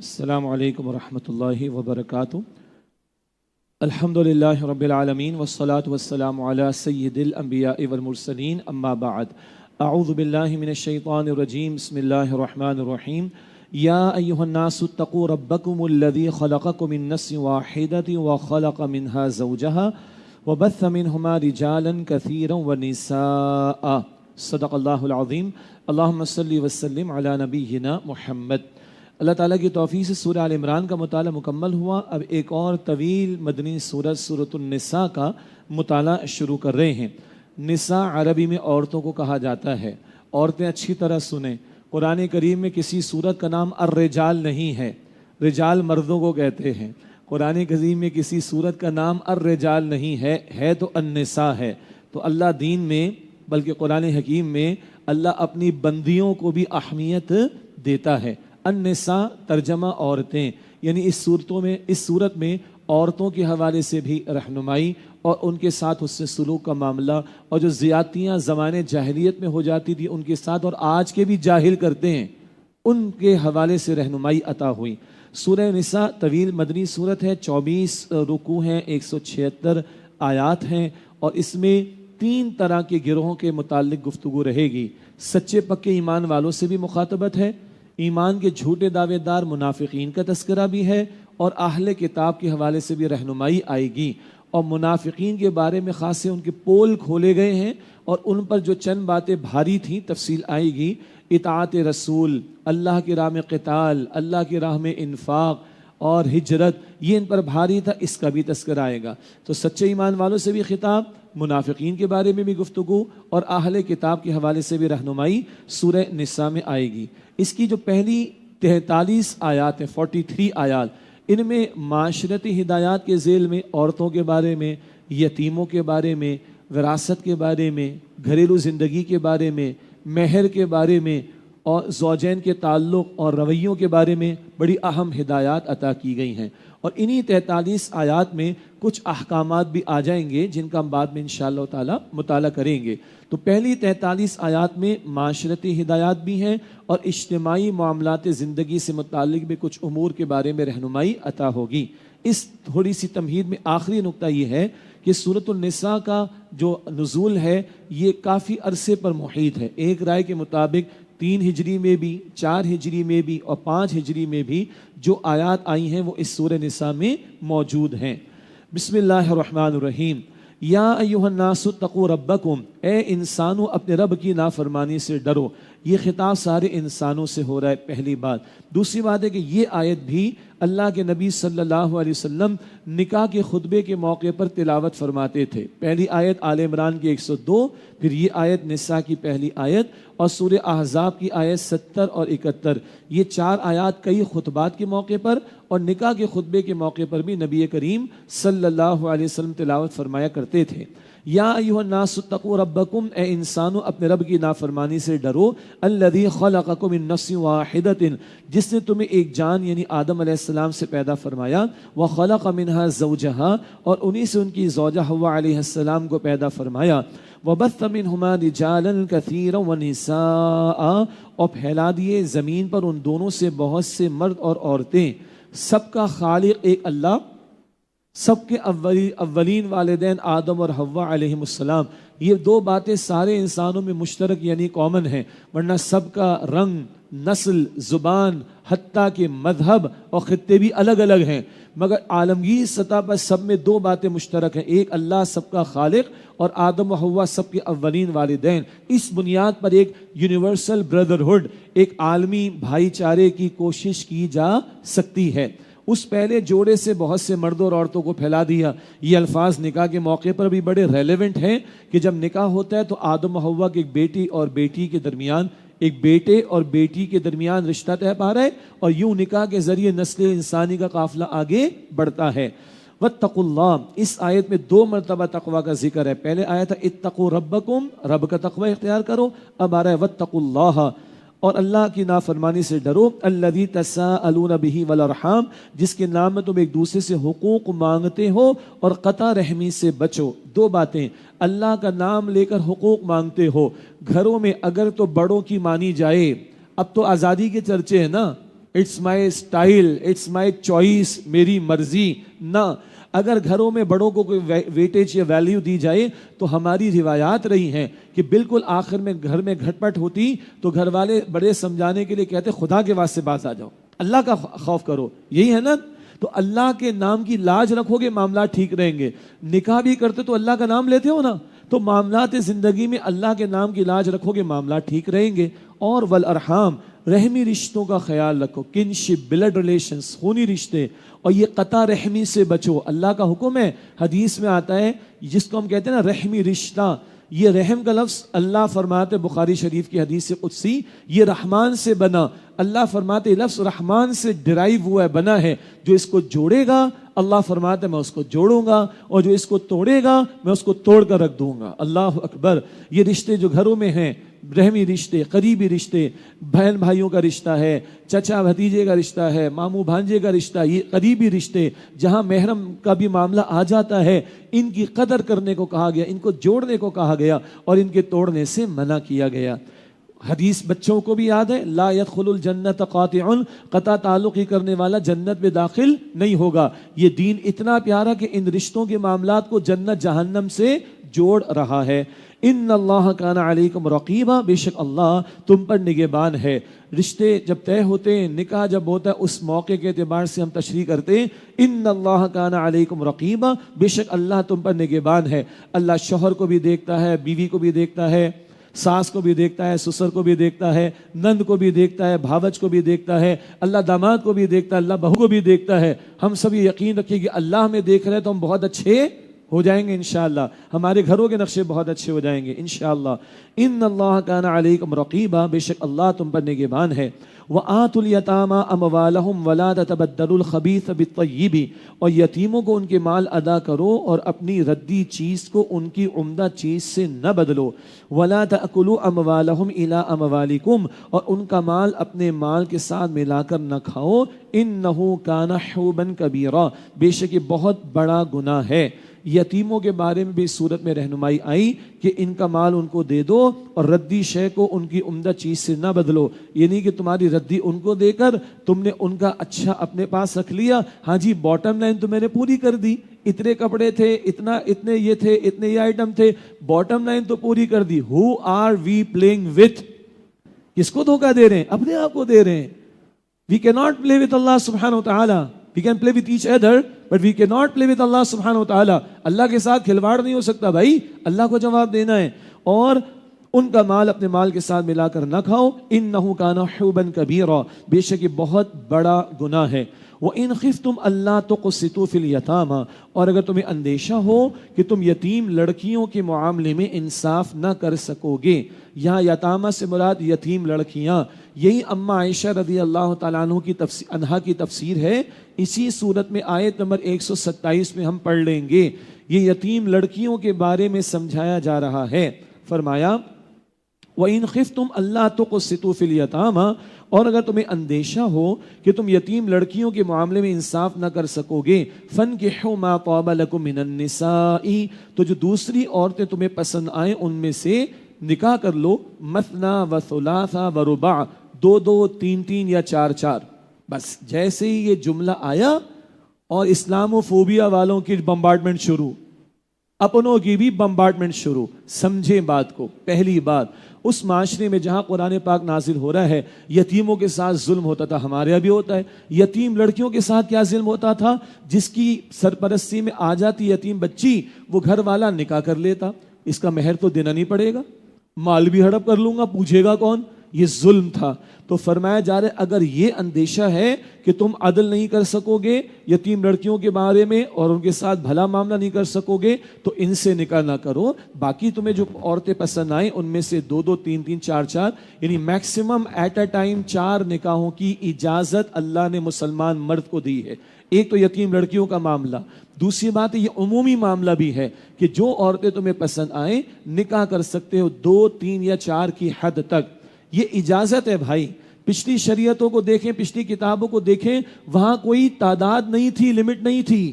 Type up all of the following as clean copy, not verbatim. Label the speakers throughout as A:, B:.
A: السلام علیکم ورحمۃ اللہ وبرکاتہ۔ الحمدللہ رب العالمین والصلاة والسلام علی سید الانبیاء والمرسلین، اما بعد، اعوذ باللہ من الشیطان الرجیم، بسم اللہ الرحمن الرحیم۔ یا ایہا الناس اتقوا ربکم الذی خلقکم من نفس واحدۃ وخلق منها زوجہا وبث منہما رجالا کثیرا ونساء۔ صدق اللہ العظیم۔ اللہم صلی وسلم علی نبینا محمد۔ اللہ تعالیٰ کی توفیق سے سورہ آل عمران کا مطالعہ مکمل ہوا۔ اب ایک اور طویل مدنی سورت سورۃ النساء کا مطالعہ شروع کر رہے ہیں۔ نساء عربی میں عورتوں کو کہا جاتا ہے۔ عورتیں اچھی طرح سنیں، قرآن کریم میں کسی سورت کا نام الرجال نہیں ہے، رجال مردوں کو کہتے ہیں۔ قرآن کریم میں کسی سورت کا نام الرجال نہیں ہے تو النساء ہے۔ تو اللہ دین میں بلکہ قرآن حکیم میں اللہ اپنی بندیوں کو بھی اہمیت دیتا ہے۔ النساء ترجمہ عورتیں، یعنی اس صورت میں عورتوں کے حوالے سے بھی رہنمائی اور ان کے ساتھ حسن سلوک کا معاملہ، اور جو زیادتیاں زمانے جاہلیت میں ہو جاتی تھی ان کے ساتھ اور آج کے بھی جاہل کرتے ہیں، ان کے حوالے سے رہنمائی عطا ہوئی۔ سورہ نساء طویل مدنی صورت ہے، 24 رکوع ہیں، 176 آیات ہیں، اور اس میں 3 طرح کے گروہوں کے متعلق گفتگو رہے گی۔ سچے پکے ایمان والوں سے بھی مخاطبت ہے، ایمان کے جھوٹے دعوے دار منافقین کا تذکرہ بھی ہے، اور اہل کتاب کے حوالے سے بھی رہنمائی آئے گی، اور منافقین کے بارے میں خاص سے ان کے پول کھولے گئے ہیں اور ان پر جو چند باتیں بھاری تھیں تفصیل آئے گی۔ اطاعت رسول، اللہ کی راہ میں قتال، اللہ کی راہ میں انفاق اور ہجرت، یہ ان پر بھاری تھا، اس کا بھی تذکرہ آئے گا۔ تو سچے ایمان والوں سے بھی خطاب، منافقین کے بارے میں بھی گفتگو، اور اہل کتاب کے حوالے سے بھی رہنمائی سورہ نساء میں آئے گی۔ اس کی جو پہلی 43 آیات ہیں، 43 آیات، ان میں معاشرتی ہدایات کے ذیل میں عورتوں کے بارے میں، یتیموں کے بارے میں، وراثت کے بارے میں، گھریلو زندگی کے بارے میں، مہر کے بارے میں، اور زوجین کے تعلق اور رویوں کے بارے میں بڑی اہم ہدایات عطا کی گئی ہیں۔ اور انہی 43 آیات میں کچھ احکامات بھی آ جائیں گے جن کا ہم بعد میں انشاءاللہ تعالی مطالعہ کریں گے۔ تو پہلی 43 آیات میں معاشرتی ہدایات بھی ہیں اور اجتماعی معاملات زندگی سے متعلق بھی کچھ امور کے بارے میں رہنمائی عطا ہوگی۔ اس تھوڑی سی تمہید میں آخری نقطہ یہ ہے کہ سورۃ النساء کا جو نزول ہے یہ کافی عرصے پر محیط ہے۔ ایک رائے کے مطابق 3 ہجری میں بھی، 4 ہجری میں بھی اور 5 ہجری میں بھی جو آیات آئی ہیں وہ اس سورہ نساء میں موجود ہیں۔ بسم اللہ الرحمن الرحیم۔ یا ایہا الناس اتقوا ربکم، اے انسانوں اپنے رب کی نافرمانی سے ڈرو۔ یہ خطاب سارے انسانوں سے ہو رہا ہے، پہلی بات۔ دوسری بات ہے کہ یہ آیت بھی اللہ کے نبی صلی اللہ علیہ وسلم نکاح کے خطبے کے موقع پر تلاوت فرماتے تھے۔ پہلی آیت آل عمران کی 102، پھر یہ آیت نساء کی پہلی آیت، اور سورہ احزاب کی آیت 70 اور 71۔ یہ 4 آیات کئی خطبات کے موقع پر اور نکاح کے خطبے کے موقع پر بھی نبی کریم صلی اللہ علیہ وسلم تلاوت فرمایا کرتے تھے۔ یا ایھا الناس اتقوا ربکم، اے انسانوں اپنے رب کی نافرمانی سے ڈرو۔ الذی خلقکم من نفس واحدۃ، جس نے تمہیں ایک جان یعنی آدم علیہ السلام سے پیدا فرمایا، وخلق منها زوجہا، اور انہی سے ان کی زوجہ حوا علیہ السلام کو پیدا فرمایا، وبث منہما رجالا کثیرا ونساء، اور پھیلا دیے زمین پر ان دونوں سے بہت سے مرد اور عورتیں۔ سب کا خالق ایک اللہ، سب کے اولین والدین آدم اور حوا علیہ السلام، یہ 2 باتیں سارے انسانوں میں مشترک یعنی کامن ہیں، ورنہ سب کا رنگ، نسل، زبان، حتیٰ کہ مذہب اور خطے بھی الگ الگ ہیں، مگر عالمگیر سطح پر سب میں 2 باتیں مشترک ہیں، ایک اللہ سب کا خالق اور آدم و حوا سب کے اولین والدین۔ اس بنیاد پر ایک یونیورسل بردرہڈ، ایک عالمی بھائی چارے کی کوشش کی جا سکتی ہے۔ اس پہلے جوڑے سے بہت سے مردوں اور عورتوں کو پھیلا دیا۔ یہ الفاظ نکاح کے موقع پر بھی بڑے ریلیونٹ ہیں کہ جب نکاح ہوتا ہے تو آدم و حوا کے ایک بیٹی اور بیٹی کے درمیان، ایک بیٹے اور بیٹی کے درمیان رشتہ طے پا رہا ہے، اور یوں نکاح کے ذریعے نسل انسانی کا قافلہ آگے بڑھتا ہے۔ واتقوا اللہ، اس آیت میں 2 مرتبہ تقوی کا ذکر ہے۔ پہلے آیا تھا اتقوا ربکم، رب کا تقوی اختیار کرو، اب آ رہا ہے واتقوا اللہ، اور اللہ کی نافرمانی سے ڈرو۔ الذی تساءلون بہ والارحام، جس کے نام میں تم ایک دوسرے سے حقوق مانگتے ہو اور قطع رحمی سے بچو۔ 2 باتیں، اللہ کا نام لے کر حقوق مانگتے ہو، گھروں میں اگر تو بڑوں کی مانی جائے، اب تو آزادی کے چرچے ہیں نا، it's my style, it's my choice, میری مرضی نہ. اگر گھروں میں بڑوں کو کوئی ویٹیج یا ویلیو دی جائے تو ہماری روایات رہی ہیں کہ بالکل آخر میں گھر میں گھٹ پٹ ہوتی تو گھر والے بڑے سمجھانے کے لیے کہتے خدا کے واسطے باز آ جاؤ، اللہ کا خوف کرو. یہی ہے نا. تو اللہ کے نام کی لاج رکھو گے معاملات ٹھیک رہیں گے. نکاح بھی کرتے تو اللہ کا نام لیتے ہو نا، تو معاملات زندگی میں اللہ کے نام کی لاج رکھو گے معاملات ٹھیک رہیں گے. اور والارحام، رحمی رشتوں کا خیال رکھو، کنشپ، بلڈ ریلیشنز، خونی رشتے، اور یہ قطع رحمی سے بچو. اللہ کا حکم ہے، حدیث میں آتا ہے جس کو ہم کہتے ہیں نا رحمی رشتہ، یہ رحم کا لفظ اللہ فرماتے بخاری شریف کی حدیث قدسی، یہ رحمان سے بنا. اللہ فرماتے لفظ رحمان سے ڈرائیو ہوا ہے، بنا ہے. جو اس کو جوڑے گا اللہ فرماتے میں اس کو جوڑوں گا، اور جو اس کو توڑے گا میں اس کو توڑ کر رکھ دوں گا. اللہ اکبر. یہ رشتے جو گھروں میں ہیں، رحمی رشتے، قریبی رشتے، بہن بھائیوں کا رشتہ ہے، چچا بھتیجے کا رشتہ ہے، ماموں بھانجے کا رشتہ، یہ قریبی رشتے جہاں محرم کا بھی معاملہ آ جاتا ہے، ان کی قدر کرنے کو کہا گیا، ان کو جوڑنے کو کہا گیا، اور ان کے توڑنے سے منع کیا گیا. حدیث بچوں کو بھی یاد ہے، لا يدخل الجنت قاطع، قطع تعلق ہی کرنے والا جنت میں داخل نہیں ہوگا. یہ دین اتنا پیارا کہ ان رشتوں کے معاملات کو جنت جہنم سے جوڑ رہا ہے. ان اللہ کان علیکم رقیبا، بے شک اللہ تم پر نگہبان ہے. رشتے جب طے ہوتے ہیں، نکاح جب ہوتا ہے، اس موقع کے اعتبار سے ہم تشریح کرتے ہیں ان اللہ کان علیکم رقیبا، بے شک اللہ تم پر نگہبان ہے. اللہ شوہر کو بھی دیکھتا ہے، بیوی کو بھی دیکھتا ہے، ساس کو بھی دیکھتا ہے، سسر کو بھی دیکھتا ہے، نند کو بھی دیکھتا ہے، بھاوج کو بھی دیکھتا ہے، اللہ داماد کو بھی دیکھتا ہے، اللہ بہو کو بھی دیکھتا ہے. ہم سب یہ یقین رکھیں کہ اللہ ہمیں دیکھ رہے ہیں تو ہم بہت اچھے ہو جائیں گے انشاءاللہ. ہمارے گھروں کے نقشے بہت اچھے ہو جائیں گے انشاءاللہ. ان اللہ کان علیکم رقیبا، بے شک اللہ تم پر نگہبان ہے. وآتوا الیتامی اموالہم ولا تتبدلوا الخبیث بالطیب، اور یتیموں کو ان کے مال ادا کرو اور اپنی ردی چیز کو ان کی عمدہ چیز سے نہ بدلو. ولا تأکلوا اموالہم الی اموالکم، اور ان کا مال اپنے مال کے ساتھ ملا کر نہ کھاؤ. انہ کان حوبا کبیرا، بے شک یہ بہت بڑا گناہ ہے. یتیموں کے بارے میں بھی اس صورت میں رہنمائی آئی کہ ان کا مال ان کو دے دو اور ردی شے کو ان کی عمدہ چیز سے نہ بدلو. یہ نہیں کہ تمہاری ردی ان کو دے کر تم نے ان کا اچھا اپنے پاس رکھ لیا، ہاں جی باٹم لائن تو میں نے پوری کر دی، اتنے کپڑے تھے، اتنے یہ تھے، اتنے یہ آئٹم تھے، باٹم لائن تو پوری کر دی. Who are we playing with? کس کو دھوکہ دے رہے ہیں؟ اپنے آپ کو دے رہے ہیں. We cannot play with Allah subhanahu wa ta'ala. We can play with each other, but we cannot play with Allah subhanahu wa ta'ala. اللہ کے ساتھ کھلواڑ نہیں ہو سکتا بھائی، اللہ کو جواب دینا ہے. اور ان کا مال اپنے مال کے ساتھ ملا کر نہ کھاؤ. انہ کان حوبا کبیرا، بے شک یہ بہت بڑا گناہ ہے. وَإِنْ خِفْتُمْ أَلَّا تُقْسِطُوا فِي الْيَتَامَى، اور اگر تمہیں اندیشہ ہو کہ تم یتیم لڑکیوں کے معاملے میں انصاف نہ کر سکو گے. یہاں یتامہ سے مراد یتیم لڑکیاں، یہی اما عائشہ رضی اللہ تعالیٰ عنہ کی تفسیر ہے. اسی صورت میں آیت نمبر 127 میں ہم پڑھ لیں گے. یہ یتیم لڑکیوں کے بارے میں سمجھایا جا رہا ہے. فرمایا وَإِنْ خِفْتُمْ أَلَّا تُقْسِطُوا فِي الْيَتَامَى، اور اگر تمہیں اندیشہ ہو کہ تم یتیم لڑکیوں کے معاملے میں انصاف نہ کر سکو گے. فَانْكِحُوا مَا طَابَ لَكُم مِّنَ النِّسَاءِ، تو جو دوسری عورتیں تمہیں پسند آئیں ان میں سے نکاح کر لو. مثنا و ثلاثا و رباع، دو دو، تین تین یا چار چار. بس جیسے ہی یہ جملہ آیا اور اسلام و فوبیا والوں کی بمبارڈمنٹ شروع، اپنوں کی بھی بمبارڈمنٹ شروع. سمجھیں بات کو. پہلی بات، اس معاشرے میں جہاں قرآن پاک نازل ہو رہا ہے یتیموں کے ساتھ ظلم ہوتا تھا، ہمارے یہاں بھی ہوتا ہے. یتیم لڑکیوں کے ساتھ کیا ظلم ہوتا تھا؟ جس کی سرپرستی میں آ جاتی یتیم بچی، وہ گھر والا نکاح کر لیتا. اس کا مہر تو دینا نہیں پڑے گا، مال بھی ہڑپ کر لوں گا، پوچھے گا کون؟ یہ ظلم تھا. تو فرمایا جا رہا ہے اگر یہ اندیشہ ہے کہ تم عدل نہیں کر سکو گے یتیم لڑکیوں کے بارے میں اور ان کے ساتھ بھلا معاملہ نہیں کر سکو گے تو ان سے نکاح نہ کرو. باقی تمہیں جو عورتیں پسند آئیں ان میں سے دو دو، تین تین، چار چار، یعنی میکسیمم ایٹ اے ٹائم 4 نکاحوں کی اجازت اللہ نے مسلمان مرد کو دی ہے. ایک تو یتیم لڑکیوں کا معاملہ. دوسری بات یہ عمومی معاملہ بھی ہے کہ جو عورتیں تمہیں پسند آئیں نکاح کر سکتے ہو 2، 3 یا 4 کی حد تک. یہ اجازت ہے بھائی. پچھلی شریعتوں کو دیکھیں، پچھلی کتابوں کو دیکھیں، وہاں کوئی تعداد نہیں تھی، لمٹ نہیں تھی.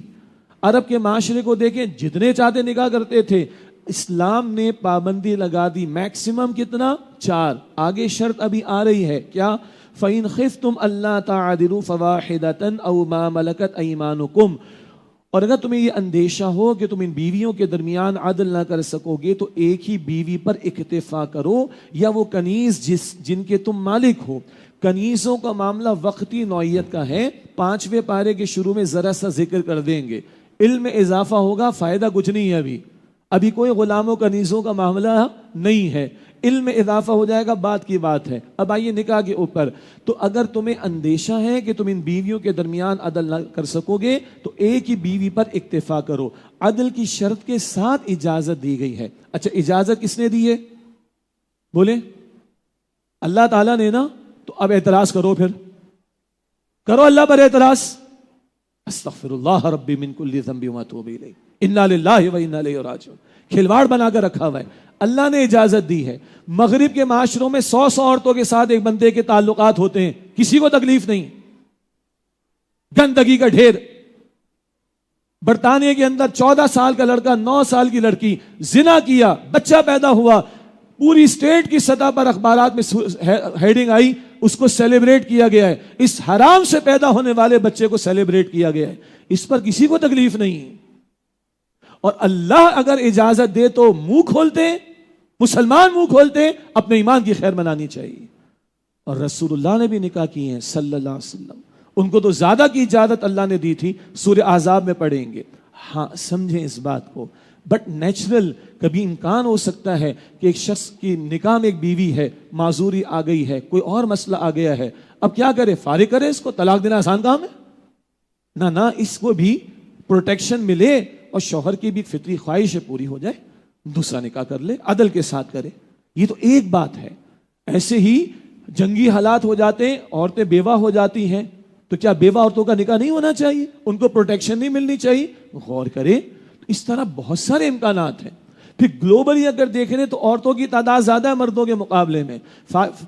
A: عرب کے معاشرے کو دیکھیں، جتنے چاہتے نکاح کرتے تھے. اسلام نے پابندی لگا دی، میکسیمم کتنا؟ 4. آگے شرط ابھی آ رہی ہے، کیا؟ فَإِنْ خِفْتُمْ أَلَّا تَعْدِلُوا فَوَاحِدَةً أَوْ مَا مَلَكَتْ أَيْمَانُكُمْ، اور اگر تمہیں یہ اندیشہ ہو کہ تم ان بیویوں کے درمیان عدل نہ کر سکو گے تو ایک ہی بیوی پر اکتفا کرو یا وہ کنیز جن کے تم مالک ہو۔ کنیزوں کا معاملہ وقتی نوعیت کا ہے، 5ویں پارے کے شروع میں ذرا سا ذکر کر دیں گے، علم میں اضافہ ہوگا، فائدہ کچھ نہیں ہے، ابھی کوئی غلاموں کنیزوں کا معاملہ نہیں ہے، علم میں اضافہ ہو جائے گا، بات کی بات ہے۔ اب آئیے نکاح کے اوپر، تو اگر تمہیں اندیشہ ہے کہ تم ان بیویوں کے درمیان عدل نہ کر سکو گے تو ایک ہی بیوی پر اکتفا کرو، عدل کی شرط کے ساتھ اجازت دی گئی ہے۔ اچھا اجازت کس نے دی ہے؟ بولے اللہ تعالیٰ نے نا، تو اب اعتراض کرو، پھر کرو اللہ پر اعتراض، استغفر اللہ ربی من کل ذنب واتوب الیہ انا للہ و انا الیہ راجعون، کھلواڑ بنا کر رکھا ہوا ہے، اللہ نے اجازت دی ہے۔ مغرب کے معاشروں میں 100 عورتوں کے ساتھ ایک بندے کے تعلقات ہوتے ہیں، کسی کو تکلیف نہیں، گندگی کا ڈھیر۔ برطانیہ کے اندر 14 سال کا لڑکا، 9 سال کی لڑکی، زنا کیا، بچہ پیدا ہوا، پوری اسٹیٹ کی سطح پر اخبارات میں ہیڈنگ آئی، اس کو سیلیبریٹ کیا گیا ہے، اس حرام سے پیدا ہونے والے بچے کو سیلیبریٹ کیا گیا ہے، اس پر کسی کو تکلیف نہیں۔ اور اللہ اگر اجازت دے تو منہ کھولتے، مسلمان منہ کھولتے، اپنے ایمان کی خیر منانی چاہیے۔ اور رسول اللہ نے بھی نکاح کیے ہیں صلی اللہ علیہ وسلم، ان کو تو زیادہ کی اجازت اللہ نے دی تھی، سورہ احزاب میں پڑھیں گے۔ ہاں سمجھیں اس بات کو، بٹ نیچرل کبھی امکان ہو سکتا ہے کہ ایک شخص کی نکاح میں ایک بیوی ہے، معذوری آ گئی ہے، کوئی اور مسئلہ آ گیا ہے، اب کیا کرے؟ فارغ کرے اس کو؟ طلاق دینا آسان کام ہے؟ نہ اس کو بھی پروٹیکشن ملے اور شوہر کی بھی فطری خواہش پوری ہو جائے، دوسرا نکاح کر لے، عدل کے ساتھ کرے۔ یہ تو ایک بات ہے۔ ایسے ہی جنگی حالات ہو جاتے ہیں، عورتیں بیوہ ہو جاتی ہیں، تو کیا بیوہ عورتوں کا نکاح نہیں ہونا چاہیے؟ ان کو پروٹیکشن نہیں ملنی چاہیے؟ غور کرے۔ اس طرح بہت سارے امکانات ہیں۔ پھر گلوبلی اگر دیکھ رہے تو عورتوں کی تعداد زیادہ ہے مردوں کے مقابلے میں۔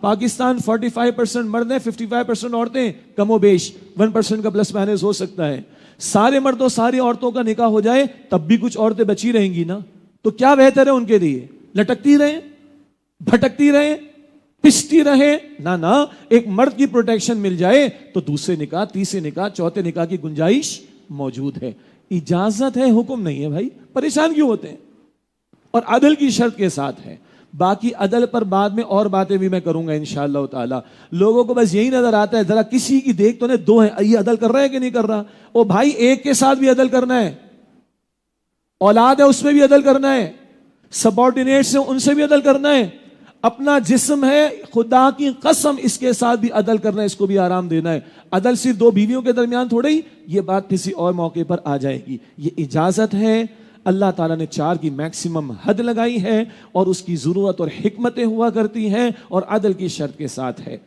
A: پاکستان 45% مرد ہیں، 55% عورتیں، کم و بیش 1% کا پلس مائنس ہو سکتا ہے۔ سارے مردوں ساری عورتوں کا نکاح ہو جائے تب بھی کچھ عورتیں بچی رہیں گی نا، تو کیا بہتر ہے ان کے لیے؟ لٹکتی رہیں، بھٹکتی رہیں، پستی رہیں؟ نہ، ایک مرد کی پروٹیکشن مل جائے تو دوسرے نکاح، تیسرے نکاح، چوتھے نکاح کی گنجائش موجود ہے۔ اجازت ہے، حکم نہیں ہے۔ بھائی پریشان کیوں ہوتے ہیں؟ اور عدل کی شرط کے ساتھ ہے۔ باقی عدل پر بعد میں اور باتیں بھی میں کروں گا انشاءاللہ تعالی۔ لوگوں کو بس یہی نظر آتا ہے ذرا کسی کی دیکھ تو نے 2 ہیں، یہ عدل کر رہا ہے کہ نہیں کر رہا؟ او بھائی ایک کے ساتھ بھی عدل کرنا ہے، اولاد ہے اس میں بھی عدل کرنا ہے، سبارڈینیٹس ہیں ان سے بھی عدل کرنا ہے، اپنا جسم ہے، خدا کی قسم اس کے ساتھ بھی عدل کرنا ہے، اس کو بھی آرام دینا ہے۔ عدل صرف 2 بیویوں کے درمیان تھوڑے ہی، یہ بات کسی اور موقع پر آ جائے گی۔ یہ اجازت ہے، اللہ تعالیٰ نے 4 کی میکسیمم حد لگائی ہے اور اس کی ضرورت اور حکمتیں ہوا کرتی ہیں اور عدل کی شرط کے ساتھ ہے۔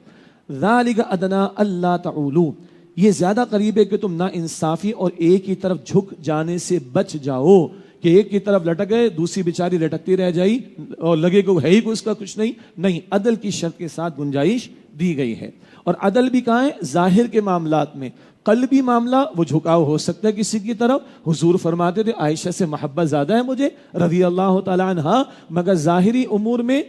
A: ذَلِكَ أَدْنَىٰ أَلَّا تَعُولُوا، یہ زیادہ قریب ہے کہ تم نا انصافی اور ایک کی طرف جھک جانے سے بچ جاؤ، کہ ایک کی طرف لٹک گئے، دوسری بیچاری لٹکتی رہ جائی اور لگے کہ ہے ہی کوئی اس کا کچھ نہیں، عدل کی شرط کے ساتھ گنجائش دی گئی ہے۔ اور عدل بھی کہاں ہے؟ ظاہر کے معاملات میں۔ قلبی معاملہ وہ جھکاؤ ہو سکتا ہے کسی کی طرف، حضور فرماتے تھے عائشہ سے محبت زیادہ ہے مجھے رضی اللہ تعالی عنہا، مگر ظاہری امور میں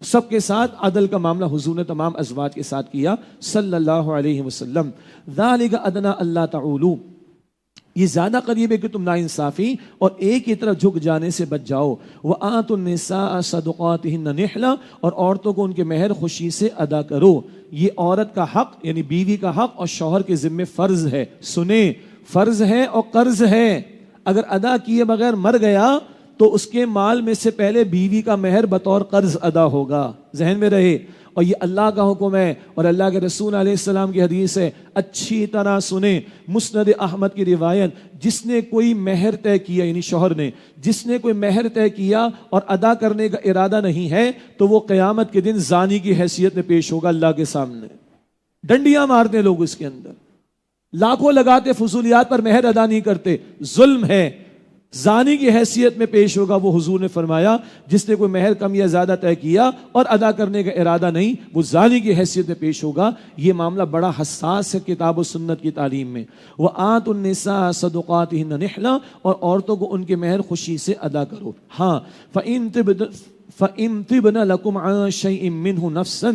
A: سب کے ساتھ عدل کا معاملہ حضور نے تمام ازواج کے ساتھ کیا صلی اللہ علیہ وسلم۔ ذالک ادنی اللہ تعولوا، یہ زیادہ قریب ہے کہ تم ناانصافی اور ایک کی طرف جھک جانے سے بچ جاؤ۔ وآتوا النساء صدقاتهن نحلا، اور عورتوں کو ان کے مہر خوشی سے ادا کرو۔ یہ عورت کا حق یعنی بیوی کا حق اور شوہر کے ذمہ فرض ہے۔ سنیں، فرض ہے اور قرض ہے۔ اگر ادا کیے بغیر مر گیا تو اس کے مال میں سے پہلے بیوی کا مہر بطور قرض ادا ہوگا، ذہن میں رہے۔ اور یہ اللہ کا حکم ہے اور اللہ کے رسول علیہ السلام کی حدیث ہے، اچھی طرح سنیں۔ مسند احمد کی روایت، جس نے کوئی مہر طے کیا یعنی شوہر نے، جس نے کوئی مہر طے کیا اور ادا کرنے کا ارادہ نہیں ہے تو وہ قیامت کے دن زانی کی حیثیت میں پیش ہوگا اللہ کے سامنے۔ ڈنڈیاں مارتے لوگ اس کے اندر، لاکھوں لگاتے فضولیات پر مہر ادا نہیں کرتے، ظلم ہے، زانی کی حیثیت میں پیش ہوگا۔ وہ حضور نے فرمایا جس نے کوئی مہر کم یا زیادہ طے کیا اور ادا کرنے کا ارادہ نہیں، وہ زانی کی حیثیت میں پیش ہوگا۔ یہ معاملہ بڑا حساس ہے کتاب و سنت کی تعلیم میں۔ وآتوا النساء صدقاتهن نحلا، اور عورتوں کو ان کے مہر خوشی سے ادا کرو۔ ہاں فإن طبن لكم عن شيء منه نفسا،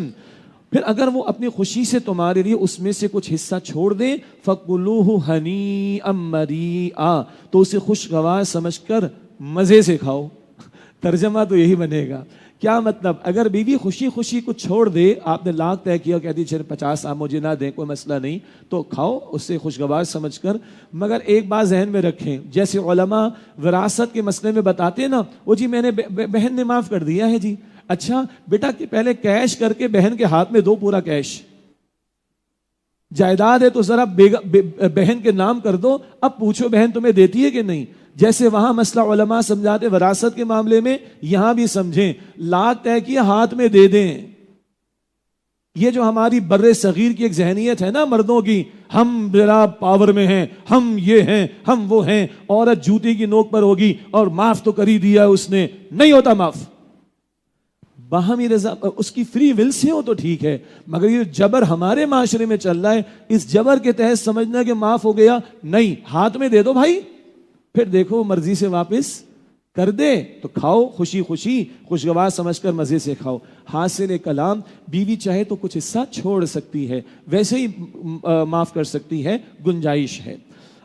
A: پھر اگر وہ اپنی خوشی سے تمہارے لیے اس میں سے کچھ حصہ چھوڑ دیں فَقُلُوهُ هَنِيئًا مَرِيئًا، تو اسے خوشگوار سمجھ کر مزے سے کھاؤ۔ ترجمہ تو یہی بنے گا۔ کیا مطلب؟ اگر بیوی خوشی خوشی کچھ چھوڑ دے، آپ نے لاکھ طے کیا، کہتی چل 50 آپ مجھے نہ دیں کوئی مسئلہ نہیں، تو کھاؤ اسے خوشگوار سمجھ کر۔ مگر ایک بات ذہن میں رکھیں، جیسے علماء وراثت کے مسئلے میں بتاتے ہیں نا، وہ جی میں نے بہن نے معاف کر دیا ہے جی، اچھا بیٹا پہلے کیش کر کے بہن کے ہاتھ میں دو پورا کیش، جائیداد ہے تو ذرا بہن کے نام کر دو، اب پوچھو بہن تمہیں دیتی ہے کہ نہیں۔ جیسے وہاں مسئلہ علماء سمجھاتے وراثت کے معاملے میں، یہاں بھی سمجھیں، لاکھ طے کیا ہاتھ میں دے دیں۔ یہ جو ہماری بر صغیر کی ایک ذہنیت ہے نا مردوں کی، ہم ذرا پاور میں ہیں، ہم یہ ہیں، ہم وہ ہیں، عورت جوتی کی نوک پر ہوگی اور معاف تو کر ہی دیا اس نے، نہیں ہوتا معاف۔ باہمی رضا اس کی فری ول سے ہو تو ٹھیک ہے، مگر یہ جبر ہمارے معاشرے میں چل رہا ہے، اس جبر کے تحت سمجھنا کہ معاف ہو گیا، نہیں، ہاتھ میں دے دو بھائی، پھر دیکھو مرضی سے واپس کر دے تو کھاؤ خوشی خوشی، خوشگوار سمجھ کر مزے سے کھاؤ۔ حاصل کلام، بیوی چاہے تو کچھ حصہ چھوڑ سکتی ہے، ویسے ہی معاف کر سکتی ہے، گنجائش ہے۔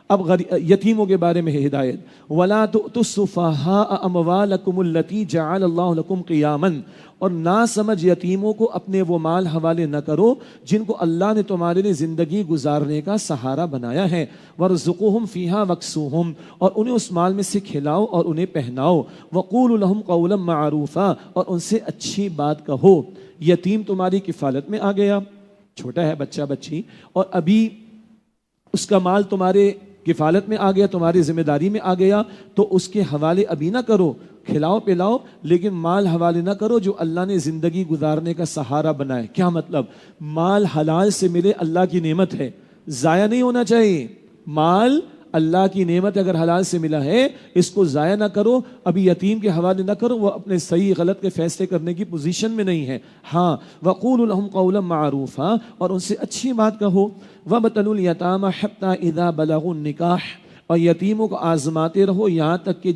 A: اب یتیموں کے بارے میں ہدایت، وَلَا تُؤْتُوا السُّفَهَاءَ أَمْوَالَكُمُ الَّتِي جَعَلَ اللَّهُ لَكُمْ قِيَامًا، اور نہ سمجھ یتیموں کو اپنے وہ مال حوالے نہ کرو جن کو اللہ نے تمہارے لیے زندگی گزارنے کا سہارا بنایا ہے، وَارْزُقُوهُمْ فِيهَا وَاكْسُوهُمْ، اور انہیں اس مال میں سے کھلاؤ اور انہیں پہناؤ، وَقُولُوا لَهُمْ قَوْلًا مَعْرُوفًا، اور ان سے اچھی بات کہو۔ یتیم تمہاری کفالت میں آ گیا، چھوٹا ہے بچہ بچی، اور ابھی اس کا مال تمہارے کفالت میں آ گیا، تمہاری ذمہ داری میں آ گیا، تو اس کے حوالے ابھی نہ کرو، کھلاؤ پلاؤ، لیکن مال حوالے نہ کرو جو اللہ نے زندگی گزارنے کا سہارا بنائے۔ کیا مطلب؟ مال حلال سے ملے اللہ کی نعمت ہے، ضائع نہیں ہونا چاہیے۔ مال اللہ کی نعمت اگر حلال سے ملا ہے، اس کو ضائع نہ کرو، ابھی یتیم کے حوالے نہ کرو، وہ اپنے صحیح غلط کے فیصلے کرنے کی پوزیشن میں نہیں ہے۔ ہاں، وَقُولُوا لَهُمْ قَوْلًا مَعْرُوفًا، اور ان سے اچھی بات کہو۔ وَابْتَلُوا الْيَتَامَى حَتَّى إِذَا بَلَغُوا النِّكَاحَ، اور یتیموں کو آزماتے رہو یہاں تک کہ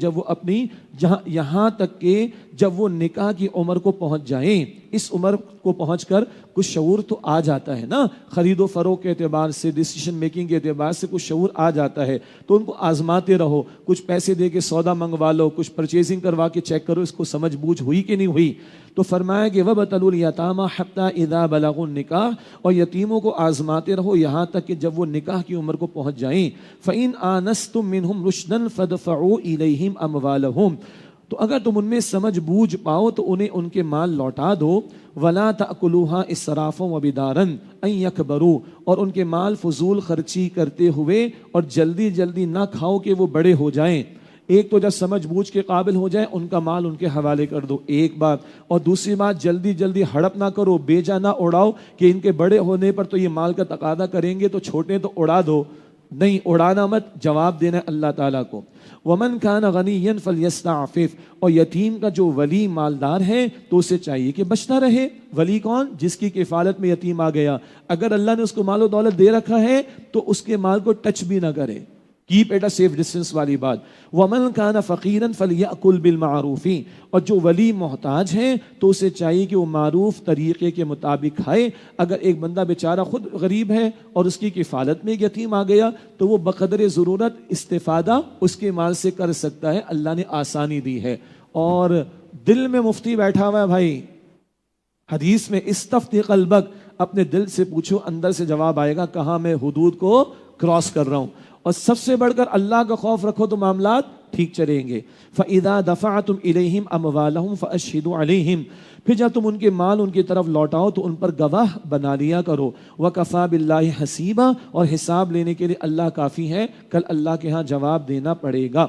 A: جب وہ نکاح کی عمر کو پہنچ جائیں۔ اس عمر کو پہنچ کر کچھ شعور تو آ جاتا ہے نا، خرید و فروخت کے اعتبار سے، ڈیسیشن میکنگ کے اعتبار سے کچھ شعور آ جاتا ہے، تو ان کو آزماتے رہو، کچھ پیسے دے کے سودا منگوا لو، کچھ پرچیزنگ کروا کے چیک کرو اس کو سمجھ بوجھ ہوئی کہ نہیں ہوئی۔ تو فرمایا کہ وَابْتَلُوا الْيَتَامَى حَتَّى إِذَا بَلَغُوا النِّكَاحَ، اور یتیموں کو آزماتے رہو یہاں تک کہ جب وہ نکاح کی عمر کو پہنچ جائیں۔ فَإِنْ آنَسْتُم مِّنْهُمْ رُشْدًا فَادْفَعُوا إِلَيْهِمْ أَمْوَالَهُمْ، تو اگر تم ان میں سمجھ بوجھ پاؤ تو انہیں ان کے مال لوٹا دو۔ وَلَا تَأْكُلُوهَا إِسْرَافًا وَبِدَارًا أَن يَكْبَرُوا، اور ان کے مال فضول خرچی کرتے ہوئے اور جلدی جلدی نہ کھاؤ کہ وہ بڑے ہو جائیں۔ ایک تو جب سمجھ بوجھ کے قابل ہو جائیں ان کا مال ان کے حوالے کر دو، ایک بات، اور دوسری بات جلدی جلدی ہڑپ نہ کرو، بیجا نہ اڑاؤ کہ ان کے بڑے ہونے پر تو یہ مال کا تقاضا کریں گے تو چھوٹے تو اڑا دو، نہیں، اڑانا مت، جواب دینا اللہ تعالیٰ کو۔ وَمَنْ كَانَ غَنِيًّا فَلْيَسْتَعْفِفْ، اور یتیم کا جو ولی مالدار ہے تو اسے چاہیے کہ بچتا رہے۔ ولی کون؟ جس کی کفالت میں یتیم آ گیا، اگر اللہ نے اس کو مال و دولت دے رکھا ہے تو اس کے مال کو ٹچ بھی نہ کرے، keep at a safe distance والی بات۔ وَمَنْ كَانَ فَقِيرًا فَلْيَأْكُلْ بِالْمَعْرُوفِ، اور جو ولی محتاج ہیں تو اسے چاہیے کہ وہ معروف طریقے کے مطابق کھائے۔ اگر ایک بندہ بیچارہ خود غریب ہے اور اس کی کفالت میں ایک یتیم آ گیا تو وہ بقدر ضرورت استفادہ اس کے مال سے کر سکتا ہے، اللہ نے آسانی دی ہے۔ اور دل میں مفتی بیٹھا ہوا ہے بھائی، حدیث میں استفتی قلبک، اپنے دل سے پوچھو، اندر سے جواب آئے گا کہاں میں حدود کو کراس کر رہا ہوں، اور سب سے بڑھ کر اللہ کا خوف رکھو تو معاملات ٹھیک چلیں گے۔ فَإِذَا دَفَعْتُمْ إِلَيْهِمْ أَمْوَالَهُمْ فَأَشْهِدُوا عَلَيْهِمْ، پھر جب تم ان کے مال ان کی طرف لوٹاؤ تو ان پر گواہ بنا لیا کرو۔ وَكَفَى بِاللَّهِ حَسِيبًا، اور حساب لینے کے لیے اللہ کافی ہے، کل اللہ کے ہاں جواب دینا پڑے گا۔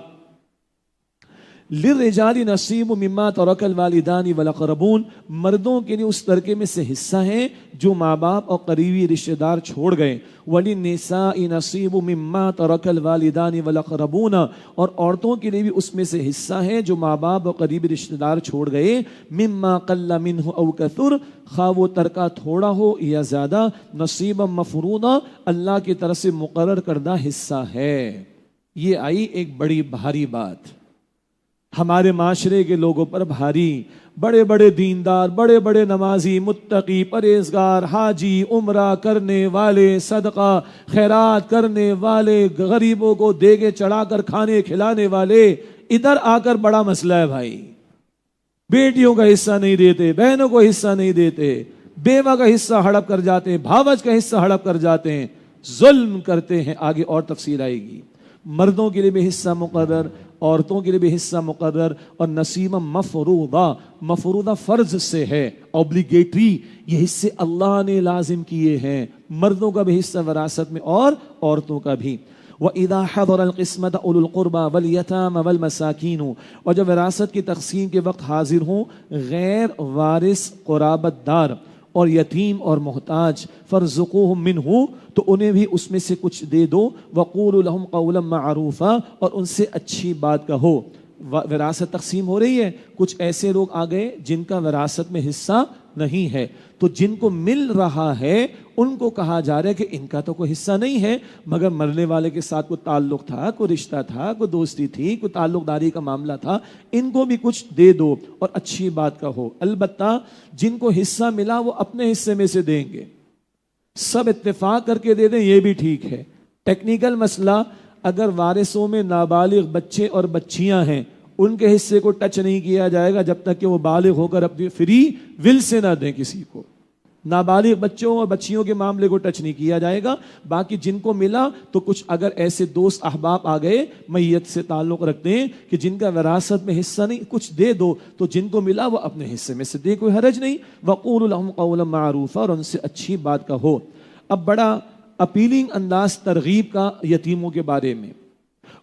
A: لِلرِّجَالِ نَصِيبٌ مِّمَّا تَرَكَ الْوَالِدَانِ وَالْأَقْرَبُونَ، مردوں کے لیے اس ترکے میں سے حصہ ہے جو ماں باپ اور قریبی رشتہ دار چھوڑ گئے۔ وَلِلنِّسَاءِ نَصِيبٌ مِّمَّا تَرَكَ الْوَالِدَانِ وَالْأَقْرَبُونَ، اور عورتوں کے لیے بھی اس میں سے حصہ ہے جو ماں باپ اور قریبی رشتہ دار چھوڑ گئے۔ مِّمَّا قَلَّ مِنْهُ أَوْ كَثُرَ، خواہ وہ ترکہ تھوڑا ہو یا زیادہ، نصیبًا مفروضا، اللہ کی طرف سے مقرر کردہ حصہ ہے۔ یہ آئی ایک بڑی بھاری بات ہمارے معاشرے کے لوگوں پر بھاری، بڑے بڑے دیندار، بڑے بڑے نمازی، متقی، پرہیزگار، حاجی، عمرہ کرنے والے، صدقہ خیرات کرنے والے، غریبوں کو دیگے چڑھا کر کھانے کھلانے والے، ادھر آ کر بڑا مسئلہ ہے بھائی، بیٹیوں کا حصہ نہیں دیتے، بہنوں کو حصہ نہیں دیتے، بیوہ کا حصہ ہڑپ کر جاتے ہیں، بھاوج کا حصہ ہڑپ کر جاتے ہیں، ظلم کرتے ہیں. آگے اور تفصیل آئے گی. مردوں کے لیے بھی حصہ مقرر، عورتوں کے لیے بھی حصہ مقرر، اور نصیبہ مفروضہ فرض سے ہے، اوبلیگیٹری. یہ حصے اللہ نے لازم کیے ہیں، مردوں کا بھی حصہ وراثت میں اور عورتوں کا بھی. وَإِذَا حَضَرَ الْقِسْمَةَ أُولُو الْقُرْبَى وَالْيَتَامَى وَالْمَسَاكِينُ، اور جب وراثت کی تقسیم کے وقت حاضر ہوں غیر وارث قرابت دار اور یتیم اور محتاج، فَارْزُقُوهُم مِّنْهُ، تو انہیں بھی اس میں سے کچھ دے دو، وَقُولُوا لَهُمْ قَوْلًا مَّعْرُوفًا، اور ان سے اچھی بات کہو. وراثت تقسیم ہو رہی ہے، کچھ ایسے لوگ آ گئے جن کا وراثت میں حصہ نہیں ہے، تو جن کو مل رہا ہے ان کو کہا جا رہا ہے کہ ان کا تو کوئی حصہ نہیں ہے، مگر مرنے والے کے ساتھ کوئی تعلق تھا، کوئی رشتہ تھا، کوئی دوستی تھی، کوئی تعلق داری کا معاملہ تھا، ان کو بھی کچھ دے دو اور اچھی بات کہو. البتہ جن کو حصہ ملا وہ اپنے حصے میں سے دیں گے، سب اتفاق کر کے دے دیں، یہ بھی ٹھیک ہے. ٹیکنیکل مسئلہ، اگر وارثوں میں نابالغ بچے اور بچیاں ہیں ان کے حصے کو ٹچ نہیں کیا جائے گا جب تک کہ وہ بالغ ہو کر اپنی فری ول سے نہ دیں کسی کو. نابالغ بچوں اور بچیوں کے معاملے کو ٹچ نہیں کیا جائے گا. باقی جن کو ملا تو کچھ اگر ایسے دوست احباب آ گئے میت سے تعلق رکھتے ہیں کہ جن کا وراثت میں حصہ نہیں، کچھ دے دو، تو جن کو ملا وہ اپنے حصے میں سے دے، کوئی حرج نہیں. وَقُولُوا لَهُمْ قَوْلًا مَّعْرُوفًا، اور ان سے اچھی بات کہو. اب بڑا اپیلنگ انداز ترغیب کا یتیموں کے بارے میں،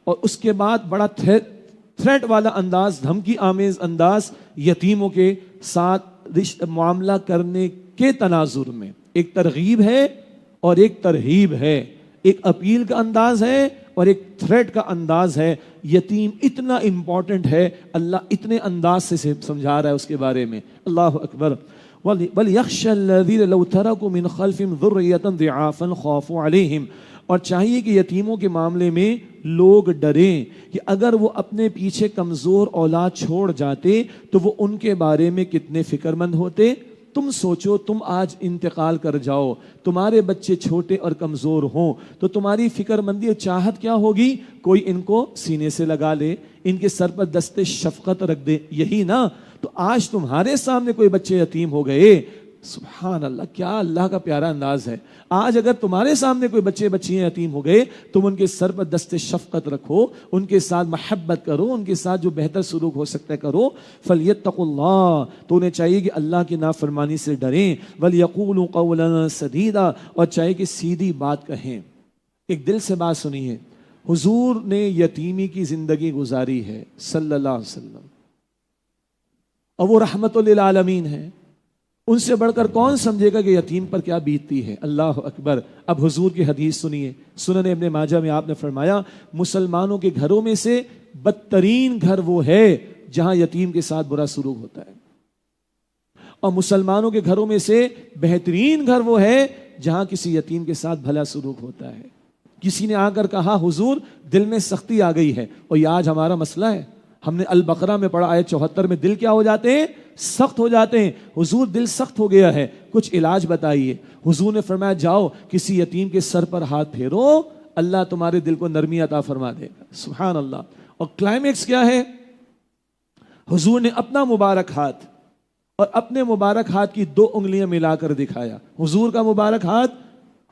A: اور اس کے بعد بڑا تھریٹ والا انداز، دھمکی آمیز انداز یتیموں کے ساتھ معاملہ کرنے کے تناظر میں. ایک ترغیب ہے اور ایک ترہیب ہے، ایک اپیل کا انداز ہے اور ایک تھریٹ کا انداز ہے. یتیم اتنا امپورٹنٹ ہے، اللہ اتنے انداز سے سمجھا رہا ہے اس کے بارے میں. اللہ اکبر. وَلْيَخْشَ الَّذِينَ لَوْ تَرَكُوا مِنْ خَلْفِهِمْ ذُرِّيَّةً ضِعَافًا خَافُوا عَلَيْهِمْ، اور چاہیے کہ یتیموں کے معاملے میں لوگ ڈریں کہ اگر وہ اپنے پیچھے کمزور اولاد چھوڑ جاتے تو وہ ان کے بارے میں کتنے فکر مند ہوتے. تم سوچو، تم آج انتقال کر جاؤ، تمہارے بچے چھوٹے اور کمزور ہوں تو تمہاری فکر مندی اور چاہت کیا ہوگی؟ کوئی ان کو سینے سے لگا لے، ان کے سر پر دست شفقت رکھ دے، یہی نا. تو آج تمہارے سامنے کوئی بچے یتیم ہو گئے، سبحان اللہ، کیا اللہ کا پیارا انداز ہے. آج اگر تمہارے سامنے کوئی بچے بچیاں یتیم ہو گئے، تم ان کے سر پر دست شفقت رکھو، ان کے ساتھ محبت کرو، ان کے ساتھ جو بہتر سلوک ہو سکتا ہے کرو. فَلْيَتَّقُوا اللَّهَ، تو انہیں چاہیے کہ اللہ کی نافرمانی سے ڈریں. وَلْيَقُولُوا قَوْلًا سَدِيدًا، اور چاہیے کہ سیدھی بات کہیں. ایک دل سے بات سنیے، حضور نے یتیمی کی زندگی گزاری ہے صلی اللہ علیہ وسلم، اور وہ رحمت للعالمین ہے. ان سے بڑھ کر کون سمجھے گا کہ یتیم پر کیا بیتتی ہے. اللہ اکبر. اب حضور کی حدیث سنیے، سنن ابن ماجہ میں آپ نے فرمایا مسلمانوں کے گھروں میں سے بدترین گھر وہ ہے جہاں یتیم کے ساتھ برا سلوک ہوتا ہے، اور مسلمانوں کے گھروں میں سے بہترین گھر وہ ہے جہاں کسی یتیم کے ساتھ بھلا سلوک ہوتا ہے. کسی نے آ کر کہا حضور دل میں سختی آ گئی ہے، اور یہ آج ہمارا مسئلہ ہے. ہم نے البقرہ میں پڑھا آیت 74 میں، دل کیا ہو جاتے ہیں؟ سخت ہو جاتے ہیں. حضور دل سخت ہو گیا ہے، کچھ علاج بتائیے. حضور نے فرمایا جاؤ کسی یتیم کے سر پر ہاتھ پھیرو، اللہ تمہارے دل کو نرمی عطا فرما دے گا. سبحان اللہ. اور کلائمیکس کیا ہے؟ حضور نے اپنا مبارک ہاتھ اور اپنے مبارک ہاتھ کی 2 انگلیاں ملا کر دکھایا. حضور کا مبارک ہاتھ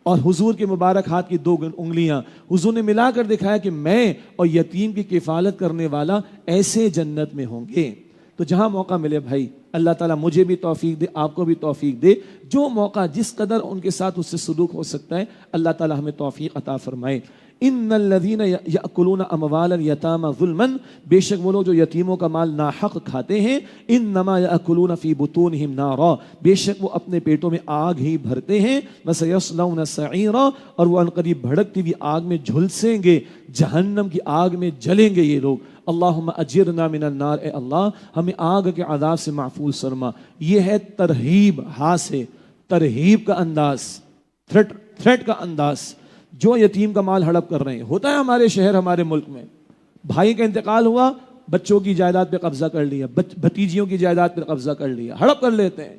A: اور حضور کے مبارک ہاتھ کی 2 انگلیاں حضور نے ملا کر دکھایا کہ میں اور یتیم کی کفالت کرنے والا ایسے جنت میں ہوں گے. تو جہاں موقع ملے بھائی، اللہ تعالیٰ مجھے بھی توفیق دے، آپ کو بھی توفیق دے. جو موقع جس قدر ان کے ساتھ اس سے سلوک ہو سکتا ہے اللہ تعالیٰ ہمیں توفیق عطا فرمائے. ان الذین یأکلون اموال الیتامی ظلما، بے شک وہ لوگ جو یتیموں کا مال ناحق کھاتے ہیں، انما یأکلون فی بطونہم نارا، بے شک وہ اپنے پیٹوں میں آگ ہی بھرتے ہیں. وسیصلون سعیرا، اور وہ عنقریب بھڑکتی ہوئی آگ میں جھلسیں گے، جہنم کی آگ میں جلیں گے یہ لوگ. اللہم اجرنا من النار، اے اللہ ہمیں آگ کے عذاب سے محفوظ فرما. یہ ہے ترہیب، ہاں سے ترہیب کا انداز، تھریٹ کا انداز. جو یتیم کا مال ہڑپ کر رہے ہیں، ہوتا ہے ہمارے شہر ہمارے ملک میں. بھائی کا انتقال ہوا، بچوں کی جائیداد پہ قبضہ کر لیا، بھتیجیوں کی جائیداد پہ قبضہ کر لیا، ہڑپ کر لیتے ہیں،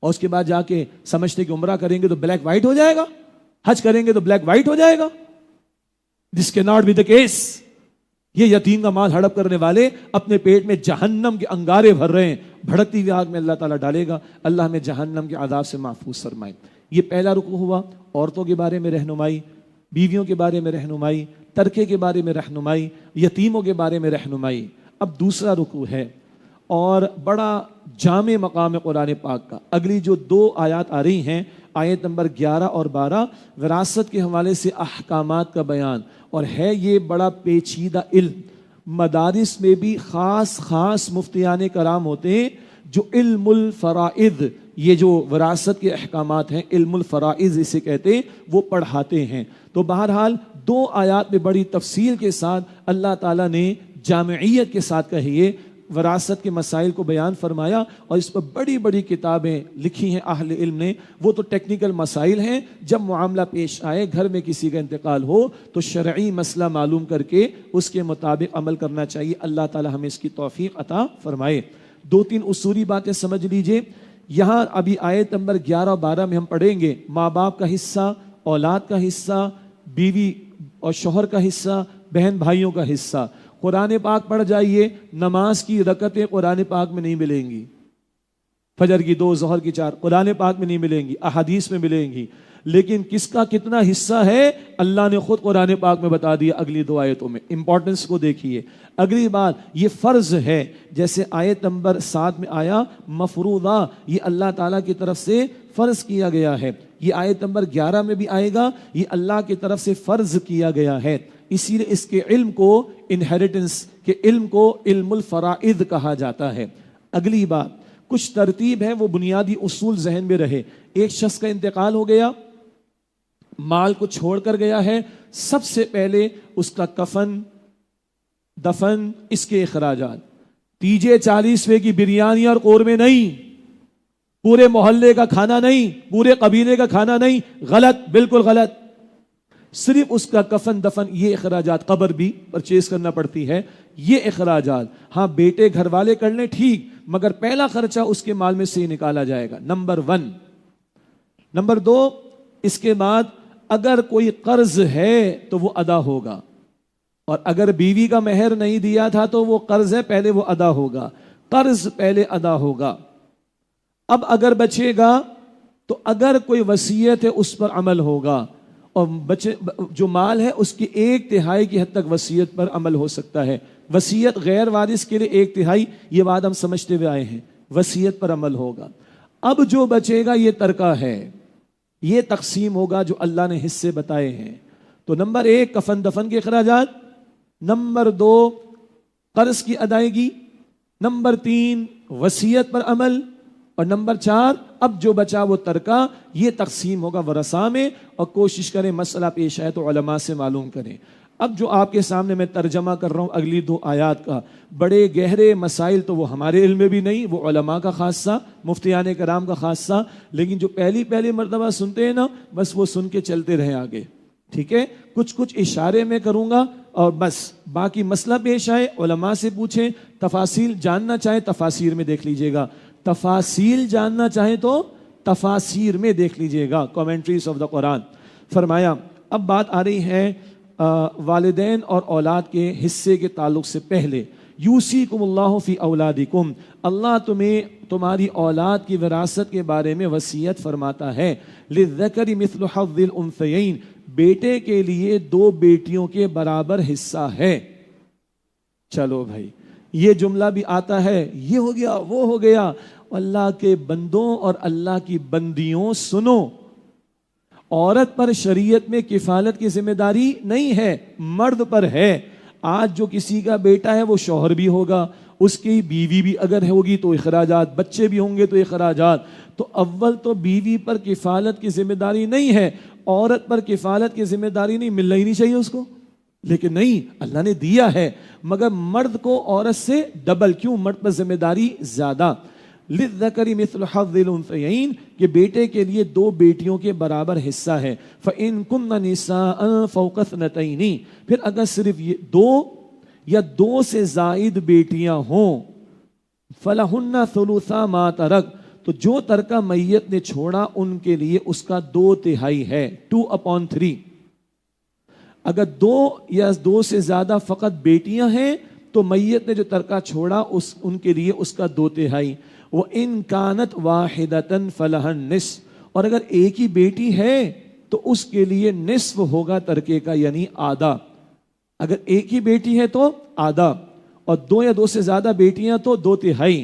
A: اور اس کے بعد جا کے سمجھتے کہ عمرہ کریں گے تو بلیک وائٹ ہو جائے گا، حج کریں گے تو بلیک وائٹ ہو جائے گا. دس کی ناٹ بی دا کیس. یہ یتیم کا مال ہڑپ کرنے والے اپنے پیٹ میں جہنم کے انگارے بھر رہے ہیں، بھڑکتی ہوئی آگ میں اللہ تعالیٰ ڈالے گا. اللہ ہمیں جہنم کے عذاب سے محفوظ فرمائے. یہ پہلا رکوع ہوا، عورتوں کے بارے میں رہنمائی، بیویوں کے بارے میں رہنمائی، ترکے کے بارے میں رہنمائی، یتیموں کے بارے میں رہنمائی. اب دوسرا رکوع ہے اور بڑا جامع مقام ہے قرآن پاک کا. اگلی جو 2 آیات آ رہی ہیں، آیت نمبر 11 اور 12، وراثت کے حوالے سے احکامات کا بیان، اور ہے یہ بڑا پیچیدہ علم. مدارس میں بھی خاص مفتیان کرام ہوتے ہیں جو علم الفرائض، یہ جو وراثت کے احکامات ہیں، علم الفرائض اسے کہتے ہیں، وہ پڑھاتے ہیں. تو بہرحال 2 آیات میں بڑی تفصیل کے ساتھ اللہ تعالیٰ نے جامعیت کے ساتھ کہیے وراثت کے مسائل کو بیان فرمایا، اور اس پر بڑی بڑی کتابیں لکھی ہیں اہل علم نے. وہ تو ٹیکنیکل مسائل ہیں، جب معاملہ پیش آئے، گھر میں کسی کا انتقال ہو تو شرعی مسئلہ معلوم کر کے اس کے مطابق عمل کرنا چاہیے. اللہ تعالی ہمیں اس کی توفیق عطا فرمائے. 2-3 اصولی باتیں سمجھ لیجئے. یہاں ابھی آیت نمبر 11 اور 12 میں ہم پڑھیں گے ماں باپ کا حصہ، اولاد کا حصہ، بیوی اور شوہر کا حصہ، بہن بھائیوں کا حصہ. قرآن پاک پڑھ جائیے، نماز کی رکعتیں قرآن پاک میں نہیں ملیں گی، فجر کی 2، ظہر کی 4 قرآن پاک میں نہیں ملیں گی، احادیث میں ملیں گی. لیکن کس کا کتنا حصہ ہے اللہ نے خود قرآن پاک میں بتا دیا اگلی 2 آیتوں میں. امپورٹنس کو دیکھیے. اگلی بات، یہ فرض ہے، جیسے آیت نمبر 7 میں آیا مفروضہ، یہ اللہ تعالیٰ کی طرف سے فرض کیا گیا ہے. یہ آیت نمبر 11 میں بھی آئے گا، یہ اللہ کی طرف سے فرض کیا گیا ہے. اسی لیے اس کے علم کو انہیریٹنس کے علم کو علم الفرائض کہا جاتا ہے. اگلی بات، کچھ ترتیب ہے، وہ بنیادی اصول ذہن میں رہے. ایک شخص کا انتقال ہو گیا، مال کو چھوڑ کر گیا ہے، سب سے پہلے اس کا کفن، دفن، اس کے اخراجات. تیجے 40ویں کی بریانی اور قورمے نہیں، پورے محلے کا کھانا نہیں، پورے قبیلے کا کھانا نہیں، غلط، بالکل غلط. صرف اس کا کفن، دفن، یہ اخراجات. قبر بھی پرچیز کرنا پڑتی ہے، یہ اخراجات. ہاں بیٹے گھر والے کر لیں ٹھیک، مگر پہلا خرچہ اس کے مال میں سے ہی نکالا جائے گا. نمبر 1. نمبر 2، اس کے بعد اگر کوئی قرض ہے تو وہ ادا ہوگا، اور اگر بیوی کا مہر نہیں دیا تھا تو وہ قرض ہے، پہلے وہ ادا ہوگا. قرض پہلے ادا ہوگا. اب اگر بچے گا تو اگر کوئی وصیت ہے اس پر عمل ہوگا، اور جو مال ہے اس کی 1/3 کی حد تک وصیت پر عمل ہو سکتا ہے. وصیت غیر وارث کے لیے 1/3، یہ بات ہم سمجھتے ہوئے آئے ہیں، وصیت پر عمل ہوگا. اب جو بچے گا یہ ترکہ ہے، یہ تقسیم ہوگا جو اللہ نے حصے بتائے ہیں. تو نمبر 1 کفن دفن کے اخراجات، نمبر 2 قرض کی ادائیگی، نمبر 3 وصیت پر عمل، اور نمبر 4 اب جو بچا وہ ترکہ. یہ تقسیم ہوگا ورثاء میں، اور کوشش کریں مسئلہ پیش آئے تو علماء سے معلوم کریں. اب جو آپ کے سامنے میں ترجمہ کر رہا ہوں اگلی 2 آیات کا، بڑے گہرے مسائل تو وہ ہمارے علم میں بھی نہیں، وہ علماء کا خاصہ، مفتیان کرام کا خاصہ. لیکن جو پہلی مرتبہ سنتے ہیں نا، بس وہ سن کے چلتے رہیں آگے، ٹھیک ہے. کچھ اشارے میں کروں گا، اور بس باقی مسئلہ پیش آئے علماء سے پوچھیں. تفاصیل جاننا چاہیں تفاسیر میں دیکھ لیجئے گا، تفاصیل جاننا چاہیں تو تفاسیر میں دیکھ لیجئے گا، کامنٹریز آف دا قرآن. فرمایا اب بات آ رہی ہے والدین اور اولاد کے حصے کے تعلق سے. پہلے یوصیکم اللہ فی اولادکم، اللہ تمہیں تمہاری اولاد کی وراثت کے بارے میں وصیت فرماتا ہے. للذکر مثل حظ الانثیین، بیٹے کے لیے 2 بیٹیوں کے برابر حصہ ہے. چلو بھائی، یہ جملہ بھی آتا ہے، یہ ہو گیا وہ ہو گیا. اللہ کے بندوں اور اللہ کی بندیوں سنو، عورت پر شریعت میں کفالت کی ذمہ داری نہیں ہے، مرد پر ہے. آج جو کسی کا بیٹا ہے وہ شوہر بھی ہوگا، اس کی بیوی بھی اگر ہوگی تو اخراجات، بچے بھی ہوں گے تو اخراجات. تو اول تو بیوی پر کفالت کی ذمہ داری نہیں ہے، عورت پر کفالت کی ذمہ داری نہیں، ملنا ہی نہیں چاہیے اس کو. لیکن نہیں، اللہ نے دیا ہے، مگر مرد کو عورت سے ڈبل. کیوں؟ مرد پر ذمہ داری زیادہ. للذکر مثل حظ الانثیین، کہ بیٹے کے لیے 2 بیٹیوں کے برابر حصہ ہے. فإن كن نساء فوق اثنتین، پھر اگر صرف یہ 2 یا 2 سے زائد بیٹیاں ہوں، فلہن ثلثا ما ترک، تو جو ترکہ میت نے چھوڑا ان کے لیے اس کا 2/3 ہے، 2/3۔ اگر 2 یا 2 سے زیادہ فقط بیٹیاں ہیں تو میت نے جو ترکہ چھوڑا ان کے لیے اس کا 2/3۔ وَإِن كَانَتْ وَاحِدَةً فَلَهَا النِّصْفُ، اور اگر ایک ہی بیٹی ہے تو اس کے لیے نصف ہوگا ترکے کا، یعنی آدھا۔ اگر ایک ہی بیٹی ہے تو آدھا، اور 2 یا 2 سے زیادہ بیٹیاں تو 2/3۔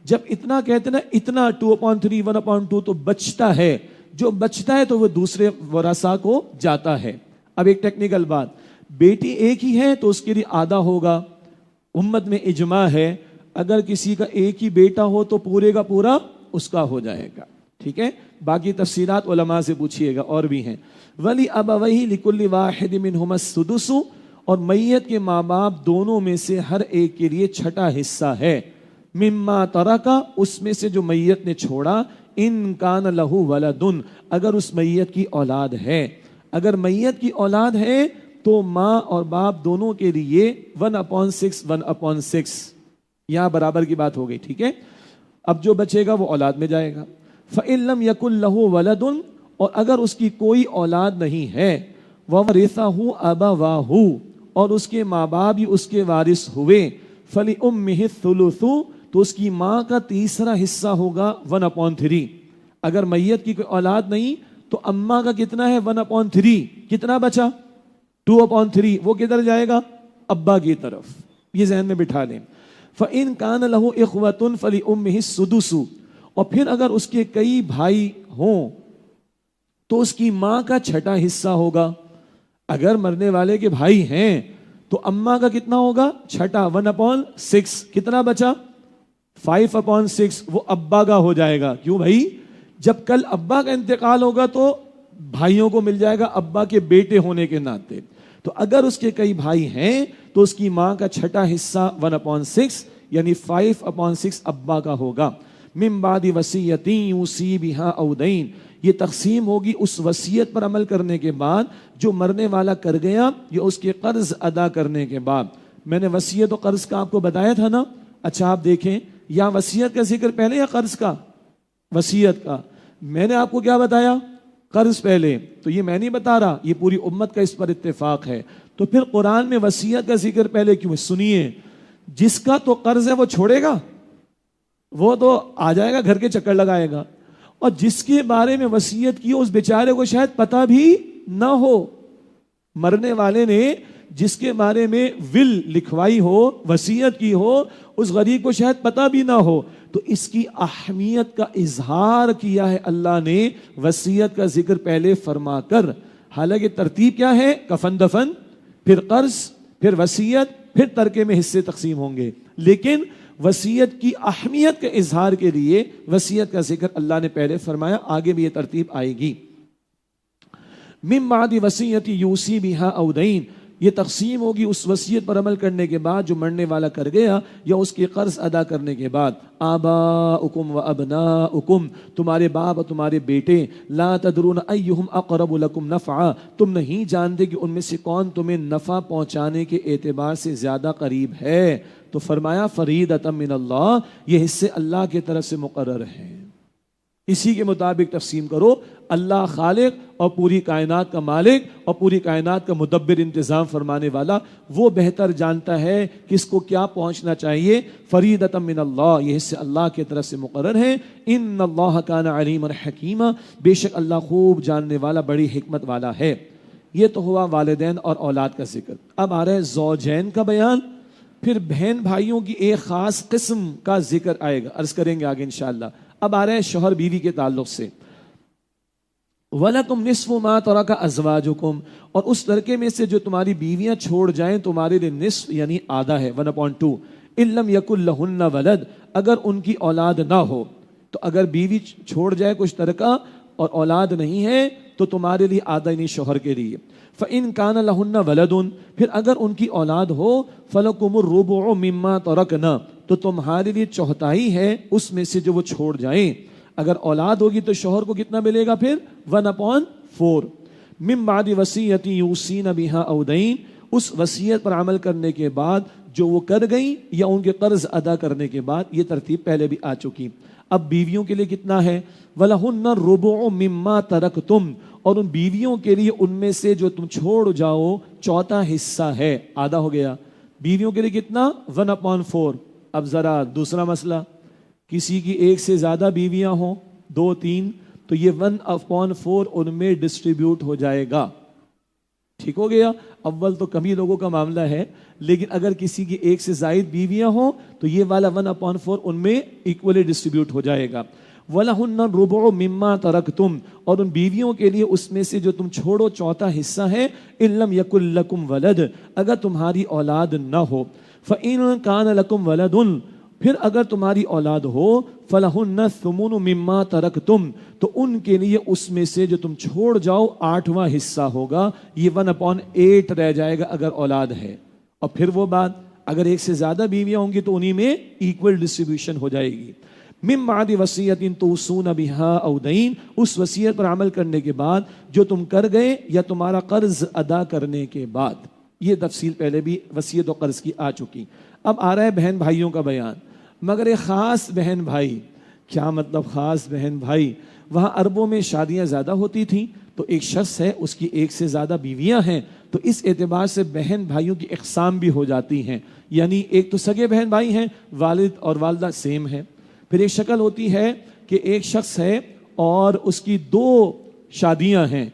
A: جب اتنا کہتے ہیں نا، اتنا 2/3 1/2 تو بچتا ہے، جو بچتا ہے تو وہ دوسرے ورثاء کو جاتا ہے۔ اب ایک ٹیکنیکل بات، بیٹی ایک ہی ہے تو اس کے لیے آدھا ہوگا۔ امت میں اجماع ہے اگر کسی کا ایک ہی بیٹا ہو تو پورے کا پورا اس کا ہو جائے گا، ٹھیک ہے؟ باقی تفصیلات علماء سے پوچھیے گا، اور بھی ہیں۔ ولی ابویہ لکل واحد منہما السدس، اور میت کے ماں باپ دونوں میں سے ہر ایک کے لیے چھٹا حصہ ہے، مما ترکا، اس میں سے جو میت نے چھوڑا، ان کان لہ ولد، اگر اس میت کی اولاد ہے۔ اگر میت کی اولاد ہے تو ماں اور باپ دونوں کے لیے 1/6 1/6، یہاں برابر کی بات ہو گئی، ٹھیک ہے؟ اب جو بچے گا وہ اولاد میں جائے گا۔ فَإِن لَمْ يَكُنْ لَهُ وَلَدٌ، اور اگر اس کی کوئی اولاد نہیں ہے، وَوَرِثَهُ أَبَوَاهُ، اور اس کے ماں باپ ہی اس کے وارث ہوئے، فَلِأُمِّهِ الثُّلُثُ، تو اس کی ماں کا تیسرا حصہ ہوگا 1/3۔ اگر میت کی کوئی اولاد نہیں تو اماں کا کتنا ہے؟ 1/3۔ کتنا بچا؟ 2/3۔ وہ کدھر جائے گا؟ ابا کی طرف۔ یہ ذہن میں بٹھا لیں۔ فَإِن كَانَ لَهُ إِخْوَةٌ فَلِأُمِّهِ السُّدُسُ، اور پھر اگر اس کے کئی بھائی ہوں تو اس کی ماں کا چھٹا حصہ ہوگا۔ اگر مرنے والے کے بھائی ہیں تو اماں کا کتنا ہوگا؟ چھٹا، 1/6۔ کتنا بچا؟ 5/6۔ وہ ابا کا ہو جائے گا۔ کیوں بھائی؟ جب کل ابا کا انتقال ہوگا تو بھائیوں کو مل جائے گا ابا کے بیٹے ہونے کے ناطے۔ تو اگر اس کے کئی بھائی ہیں تو اس کی ماں کا چھٹا حصہ 1/6 یعنی 5/6 ابا کا ہوگا۔ من بعد وصیت یوصی بہا او دین، یہ تقسیم ہوگی اس وصیت پر عمل کرنے کے بعد جو مرنے والا کر گیا یا اس کے قرض ادا کرنے کے بعد۔ میں نے وصیت و قرض کا آپ کو بتایا تھا نا؟ اچھا آپ دیکھیں، یا وصیت کا ذکر پہلے یا قرض کا؟ وصیت کا۔ میں نے آپ کو کیا بتایا؟ قرض پہلے۔ تو یہ میں نہیں بتا رہا، یہ پوری امت کا اس پر اتفاق ہے۔ تو پھر قرآن میں وصیت کا ذکر پہلے کیوں ہے؟ سنیے، جس کا تو قرض ہے وہ چھوڑے گا؟ وہ تو آ جائے گا، گھر کے چکر لگائے گا۔ اور جس کے بارے میں وصیت کی اس بیچارے کو شاید پتہ بھی نہ ہو، مرنے والے نے جس کے بارے میں ول لکھوائی ہو، وصیت کی ہو، اس غریب کو شاید پتہ بھی نہ ہو، تو اس کی اہمیت کا اظہار کیا ہے اللہ نے وصیت کا ذکر پہلے فرما کر۔ حالانکہ ترتیب کیا ہے؟ کفن دفن، پھر قرض، پھر وصیت، پھر ترکے میں حصے تقسیم ہوں گے، لیکن وصیت کی اہمیت کے اظہار کے لیے وصیت کا ذکر اللہ نے پہلے فرمایا، آگے بھی یہ ترتیب آئے گی۔ من بعد وصیت یوصی بہا او دین، یہ تقسیم ہوگی اس وصیت پر عمل کرنے کے بعد جو مرنے والا کر گیا یا اس کے قرض ادا کرنے کے بعد۔ آباؤکم و ابناؤکم، تمہارے باپ اور تمہارے بیٹے، لا تدرون ایہم اقرب لکم نفعا، تم نہیں جانتے کہ ان میں سے کون تمہیں نفع پہنچانے کے اعتبار سے زیادہ قریب ہے۔ تو فرمایا فریدۃ من اللہ، یہ حصے اللہ کی طرف سے مقرر ہیں، اسی کے مطابق تقسیم کرو۔ اللہ خالق اور پوری کائنات کا مالک اور پوری کائنات کا مدبر، انتظام فرمانے والا، وہ بہتر جانتا ہے کس کو کیا پہنچنا چاہیے۔ فریدۃ من اللہ، یہ حصے اللہ کی طرف سے مقرر ہیں۔ ان اللہ کان علیما حکیما، بے شک اللہ خوب جاننے والا، بڑی حکمت والا ہے۔ یہ تو ہوا والدین اور اولاد کا ذکر۔ اب آ رہا ہے زوجین کا بیان، پھر بہن بھائیوں کی ایک خاص قسم کا ذکر آئے گا، عرض کریں گے آگے انشاءاللہ۔ اب آ رہے ہیں شوہر بیوی کے تعلق سے۔ وَلَكُمْ نِصْفُ مَا تَرَكَ أَزْوَاجُكُمْ، اور اس ترکے میں سے جو تمہاری بیویاں چھوڑ جائیں تمہارے لیے نصف یعنی آدھا ہے، 1/2۔ إِن لَمْ يَكُنْ لَهُنَّ وَلَدٌ، اگر ان کی اولاد نہ ہو، تو اگر بیوی چھوڑ جائے کچھ ترکہ اور اولاد نہیں ہے تو تمہارے لیے آدھا نہیں شوہر کے لیے۔ فَإِن كَانَ لَهُنَّ وَلَدٌ، پھر اگر ان کی اولاد ہو، فَلَكُمُ الرُّبُعُ مِمَّا تَرَكْنَ، تو تمہارے لیے چوتھائی ہے اس میں سے جو وہ چھوڑ جائیں۔ اگر اولاد ہوگی تو شوہر کو کتنا ملے گا پھر؟ 1/4۔ من بعد وصیت یوصین بہا او دین، اس وصیت پر عمل کرنے کے بعد جو وہ کر گئیں یا ان کے قرض ادا کرنے کے بعد. یہ ترتیب پہلے بھی آ چکی. اب بیویوں کے لیے کتنا ہے؟ وَلَهُنَّ الرُّبُعُ مِمَّا تَرَكْتُمْ، اور ان بیویوں کے لیے ان میں سے جو تم چھوڑ جاؤ چوتھا حصہ ہے. آدھا ہو گیا. بیویوں کے لیے کتنا؟ 1/4. اب ذرا دوسرا مسئلہ، کسی کی ایک سے زیادہ بیویاں ہوں، 2 3، تو یہ 1/4 ان میں ڈسٹریبیوٹ ہو جائے گا. ٹھیک ہو گیا. اول تو کم ہی لوگوں کا معاملہ ہے، لیکن اگر کسی کی ایک سے زائد بیویاں ہوں تو یہ والا 1/4 ان میں ایکولی ڈسٹریبیوٹ ہو جائے گا. وَلَهُنَّ الرُّبُعُ مِمَّا تَرَكْتُمْ، اور ان بیویوں کے لیے اس میں سے جو تم چھوڑو چوتھا حصہ ہے. إِن لَمْ يَكُنْ لَكُمْ وَلَدٌ، اگر تمہاری اولاد نہ ہو. فَإِن كَانَ لَكُمْ وَلَدٌ، پھر اگر تمہاری اولاد ہو. فَلَهُنَّ الثُّمُنُ مِمَّا تَرَكْتُمْ، تو ان کے لیے اس میں سے جو تم چھوڑ جاؤ 8واں حصہ ہوگا. یہ 1/8 رہ جائے گا اگر اولاد ہے. اور پھر وہ بات، اگر ایک سے زیادہ بیویاں ہوں گی تو انہی میں ایکول ڈسٹریبیوشن ہو جائے گی. من بعد وصیت توصون بها او دین، اس وصیت پر عمل کرنے کے بعد جو تم کر گئے یا تمہارا قرض ادا کرنے کے بعد. یہ تفصیل پہلے بھی وصیت و قرض کی آ چکی. اب آ رہا ہے بہن بھائیوں کا بیان، مگر ایک خاص بہن بھائی. کیا مطلب خاص بہن بھائی؟ وہاں عربوں میں شادیاں زیادہ ہوتی تھیں، تو ایک شخص ہے اس کی ایک سے زیادہ بیویاں ہیں، تو اس اعتبار سے بہن بھائیوں کی اقسام بھی ہو جاتی ہیں. یعنی ایک تو سگے بہن بھائی ہیں، والد اور والدہ سیم ہیں. پھر ایک شکل ہوتی ہے کہ ایک شخص ہے اور اس کی 2 شادیاں ہیں،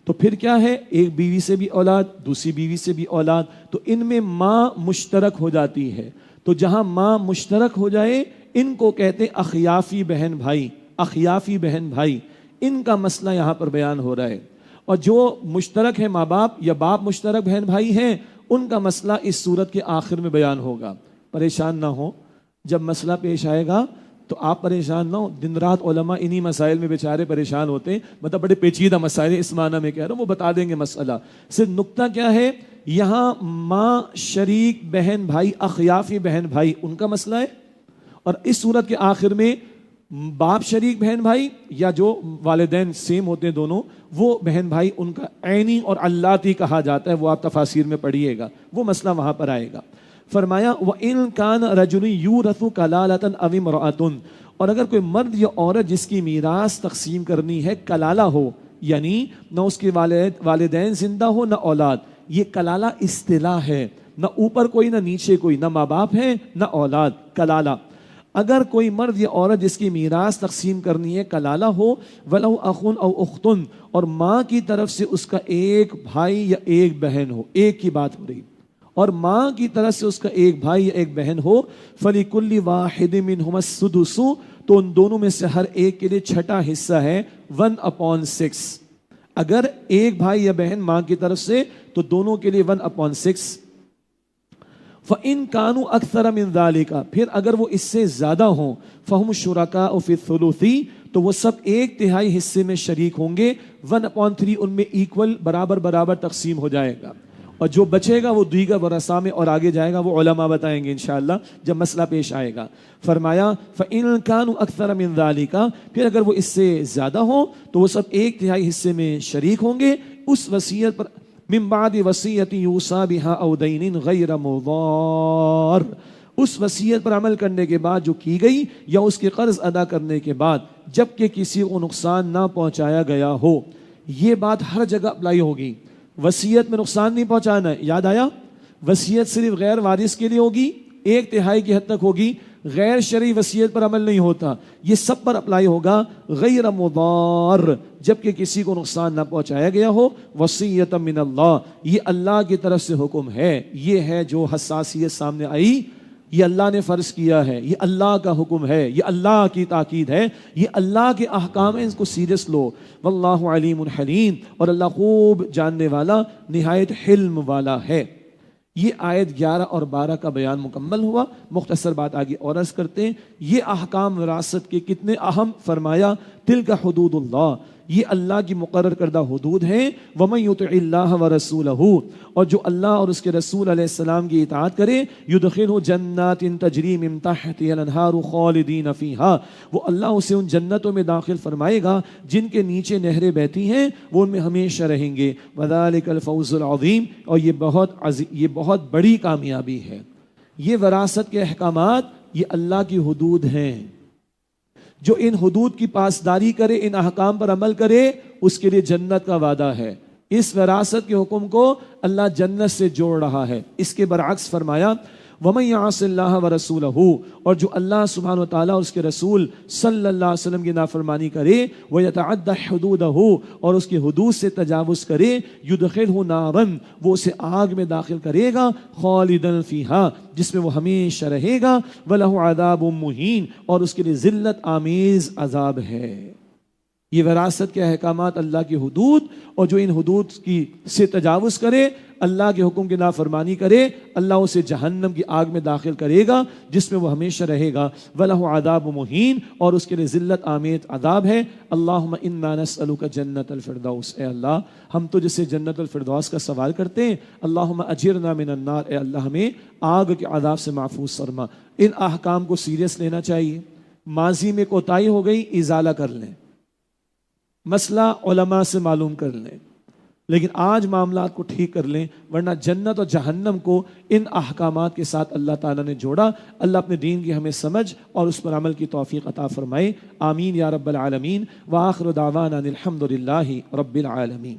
A: تو پھر کیا ہے، ایک بیوی سے بھی اولاد، دوسری بیوی سے بھی اولاد، تو ان میں ماں مشترک ہو جاتی ہے. تو جہاں ماں مشترک ہو جائے ان کو کہتے ہیں اخیافی بہن بھائی. اخیافی بہن بھائی، ان کا مسئلہ یہاں پر بیان ہو رہا ہے. اور جو مشترک ہے ماں باپ یا باپ مشترک بہن بھائی ہیں، ان کا مسئلہ اس صورت کے آخر میں بیان ہوگا. پریشان نہ ہو، جب مسئلہ پیش آئے گا تو آپ پریشان نہ ہو. دن رات علماء انہی مسائل میں بیچارے پریشان ہوتے ہیں، مطلب بڑے پیچیدہ مسائل ہیں، اس معنی میں کہہ رہا ہوں، وہ بتا دیں گے مسئلہ. صرف نقطہ کیا ہے، یہاں ماں شریک بہن بھائی، اخیافی بہن بھائی، ان کا مسئلہ ہے. اور اس صورت کے آخر میں باپ شریک بہن بھائی یا جو والدین سیم ہوتے ہیں دونوں، وہ بہن بھائی، ان کا عینی اور علاتی کہا جاتا ہے. وہ آپ تفاسیر میں پڑھیے گا، وہ مسئلہ وہاں پر آئے گا. فرمایا وَإِن كَانَ رَجُلٌ يُورَثُ كَلَالَةً أَوِ امْرَأَةٌ، اور اگر کوئی مرد یا عورت جس کی میراث تقسیم کرنی ہے کلالہ ہو، یعنی نہ اس کے والدین زندہ ہو نہ اولاد. یہ کلالہ اصطلاح ہے، نہ اوپر کوئی نہ نیچے کوئی، نہ ماں باپ ہے نہ اولاد. کلالہ، اگر کوئی مرد یا عورت جس کی میراث تقسیم کرنی ہے کلالہ ہو. وَلَهُ أَخٌ أَوْ أُخْتٌ، اور ماں کی طرف سے اس کا ایک بھائی یا ایک بہن ہو. ایک کی بات ہو رہی، اور ماں کی طرف سے اس کا ایک بھائی یا ایک بہن ہو. فَلِكُلِّ وَاحِدٍ مِّنْهُمَا السُّدُسُ، تو ان دونوں میں سے ہر ایک کے لیے چھٹا حصہ ہے 1/6. اگر ایک بھائی یا بہن ماں کی طرف سے تو دونوں کے لیے 1/6. فَإِن كَانُوا أَكْثَرَ مِنْ ذَلِكَ، پھر اگر وہ اس سے زیادہ ہوں. فَهُمُ الشُّرَكَاءُ فِي الثُّلُثِ، تو وہ سب 1/3 حصے میں شریک ہوں گے. 1/3 ان میں ایکول برابر برابر تقسیم ہو جائے گا، اور جو بچے گا وہ دیگر ورثاء میں اور آگے جائے گا، وہ علماء بتائیں گے انشاءاللہ جب مسئلہ پیش آئے گا. فرمایا فَإِن كَانُوا أَكْثَرَ مِنْ ذَلِكَ، پھر اگر وہ اس سے زیادہ ہوں تو وہ سب 1/3 حصے میں شریک ہوں گے. اس وصیت پر من بعد وصیت یوصی بها او دین غیر مضار، اس وصیت پر عمل کرنے کے بعد جو کی گئی یا اس کے قرض ادا کرنے کے بعد جبکہ کسی کو نقصان نہ پہنچایا گیا ہو. یہ بات ہر جگہ اپلائی ہوگی. وصیت میں نقصان نہیں پہنچانا ہے، یاد آیا؟ وصیت صرف غیر وارث کے لیے ہوگی، 1/3 کی حد تک ہوگی. غیر شرعی وصیت پر عمل نہیں ہوتا. یہ سب پر اپلائی ہوگا. غیر مضار، جبکہ کسی کو نقصان نہ پہنچایا گیا ہو. وصیت من اللہ، یہ اللہ کی طرف سے حکم ہے. یہ ہے جو حساسیت سامنے آئی، یہ اللہ نے فرض کیا ہے، یہ اللہ کا حکم ہے، یہ اللہ کی تاکید ہے، یہ اللہ کے احکام ہیں، اس کو سیریس لو. واللہ علیم حلیم، اور اللہ خوب جاننے والا نہایت حلم والا ہے. یہ آیت 11 اور 12 کا بیان مکمل ہوا. مختصر بات آگے اور عرض کرتے ہیں. یہ احکام وراثت کے کتنے اہم. فرمایا تلک حدود اللہ، یہ اللہ کی مقرر کردہ حدود ہیں. ومن یطع اللہ ورسولہ، اور جو اللہ اور اس کے رسول علیہ السلام کی اطاعت کرے. یدخلہ جنات تجری من تحتها الانہار خالدین فیہا، وہ اللہ اسے ان جنتوں میں داخل فرمائے گا جن کے نیچے نہریں بہتی ہیں، وہ ان میں ہمیشہ رہیں گے. وذالک الفوز العظیم، اور یہ بہت بڑی کامیابی ہے. یہ وراثت کے احکامات یہ اللہ کی حدود ہیں. جو ان حدود کی پاسداری کرے، ان احکام پر عمل کرے، اس کے لیے جنت کا وعدہ ہے. اس وراثت کے حکم کو اللہ جنت سے جوڑ رہا ہے. اس کے برعکس فرمایا وَمَن يَعْصِ اللَّهَ وَرَسُولَهُ، اور جو اللہ سبحانہ وتعالیٰ اور اس کے رسول صلی اللہ علیہ وسلم کی نافرمانی کرے، وَيَتَعَدَّ حُدُودَهُ، اور اس کی حدود سے تجاوز کرے، يُدْخِلْهُ نَارًا، وہ اسے آگ میں داخل کرے گا، خَالِدًا فِيهَا، جس میں وہ ہمیشہ رہے گا، وَلَهُ عَذَابٌ مُهِينٌ، اور اس کے لیے ذلت آمیز عذاب ہے. یہ وراثت کے احکامات اللہ کی حدود، اور جو ان حدود کی سے تجاوز کرے، اللہ کے حکم کی نافرمانی کرے، اللہ اسے جہنم کی آگ میں داخل کرے گا جس میں وہ ہمیشہ رہے گا. وَلَهُ عَذَابٌ مُهِينٌ، اور اس کے لیے ذلت آمیز عذاب ہے. اللہم انا نسألک جنت الفردوس، اے اللہ ہم تو جسے جنت الفردوس کا سوال کرتے ہیں. اللہم اجرنا من النار، اے اللہ ہمیں آگ کے عذاب سے محفوظ فرما. ان احکام کو سیریس لینا چاہیے. ماضی میں کوتاہی ہو گئی، ازالہ کر لیں، مسئلہ علماء سے معلوم کر لیں، لیکن آج معاملات کو ٹھیک کر لیں، ورنہ جنت اور جہنم کو ان احکامات کے ساتھ اللہ تعالیٰ نے جوڑا. اللہ اپنے دین کی ہمیں سمجھ اور اس پر عمل کی توفیق عطا فرمائے. آمین یا رب العالمین. وآخر دعوانا الحمد للہ رب العالمین.